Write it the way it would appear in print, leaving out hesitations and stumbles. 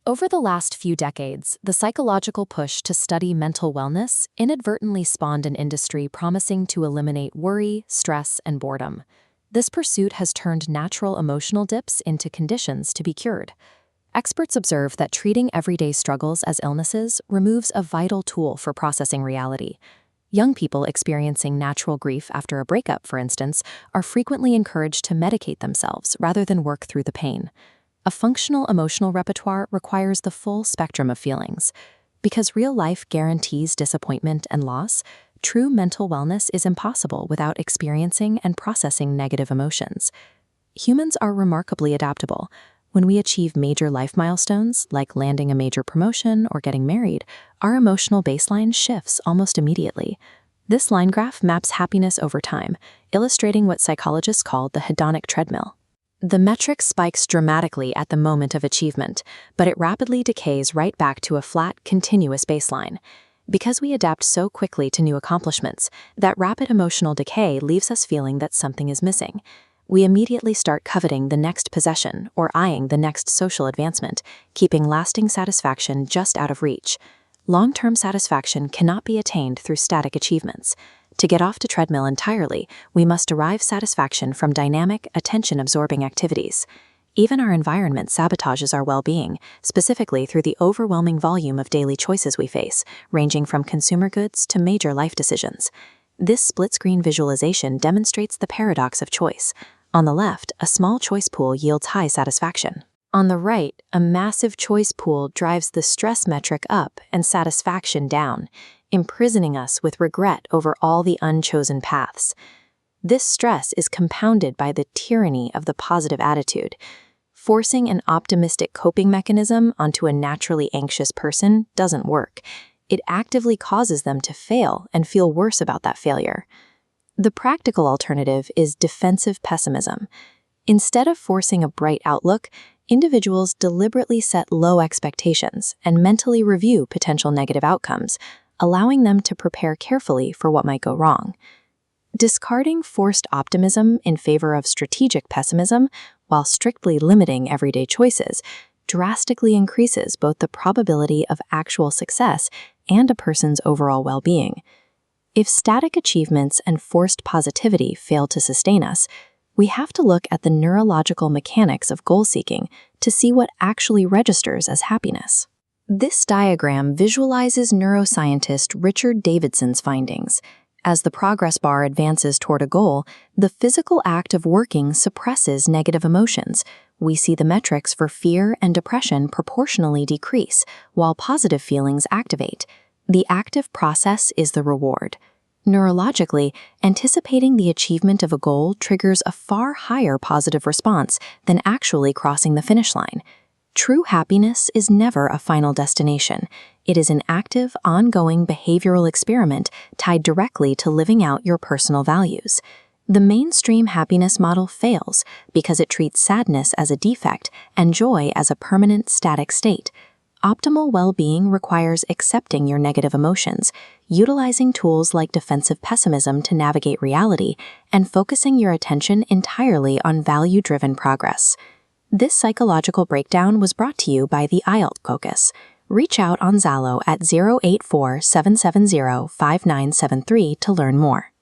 Over the last few decades, the psychological push to study mental wellness inadvertently spawned an industry promising to eliminate worry, stress, and boredom. This pursuit has turned natural emotional dips into conditions to be cured. Experts observe that treating everyday struggles as illnesses removes a vital tool for processing reality. Young people experiencing natural grief after a breakup, for instance, are frequently encouraged to medicate themselves rather than work through the pain. A functional emotional repertoire requires the full spectrum of feelings. Because real life guarantees disappointment and loss, true mental wellness is impossible without experiencing and processing negative emotions. Humans are remarkably adaptable. When we achieve major life milestones, like landing a major promotion or getting married, our emotional baseline shifts almost immediately. This line graph maps happiness over time, illustrating what psychologists call the hedonic treadmill. The metric spikes dramatically at the moment of achievement, but it rapidly decays right back to a flat, continuous baseline. Because we adapt so quickly to new accomplishments, that rapid emotional decay leaves us feeling that something is missing. We immediately start coveting the next possession or eyeing the next social advancement, keeping lasting satisfaction just out of reach. Long-term satisfaction cannot be attained through static achievements. To get off the treadmill entirely, we must derive satisfaction from dynamic, attention-absorbing activities. Even our environment sabotages our well-being, specifically through the overwhelming volume of daily choices we face, ranging from consumer goods to major life decisions. This split-screen visualization demonstrates the paradox of choice. On the left, a small choice pool yields high satisfaction. On the right, a massive choice pool drives the stress metric up and satisfaction down, imprisoning us with regret over all the unchosen paths. This stress is compounded by the tyranny of the positive attitude. Forcing an optimistic coping mechanism onto a naturally anxious person doesn't work. It actively causes them to fail and feel worse about that failure. The practical alternative is defensive pessimism. Instead of forcing a bright outlook, individuals deliberately set low expectations and mentally review potential negative outcomes, allowing them to prepare carefully for what might go wrong. Discarding forced optimism in favor of strategic pessimism, while strictly limiting everyday choices, drastically increases both the probability of actual success and a person's overall well-being. If static achievements and forced positivity fail to sustain us, we have to look at the neurological mechanics of goal-seeking to see what actually registers as happiness. This diagram visualizes neuroscientist Richard Davidson's findings. As the progress bar advances toward a goal, the physical act of working suppresses negative emotions. We see the metrics for fear and depression proportionally decrease, while positive feelings activate. The active process is the reward. Neurologically, anticipating the achievement of a goal triggers a far higher positive response than actually crossing the finish line. True happiness is never a final destination. It is an active, ongoing behavioral experiment tied directly to living out your personal values. The mainstream happiness model fails because it treats sadness as a defect and joy as a permanent static state. Optimal well-being requires accepting your negative emotions, utilizing tools like defensive pessimism to navigate reality, and focusing your attention entirely on value-driven progress. This psychological breakdown was brought to you by the IELTS FOCUS. Reach out on Zalo at 084-770-5973 to learn more.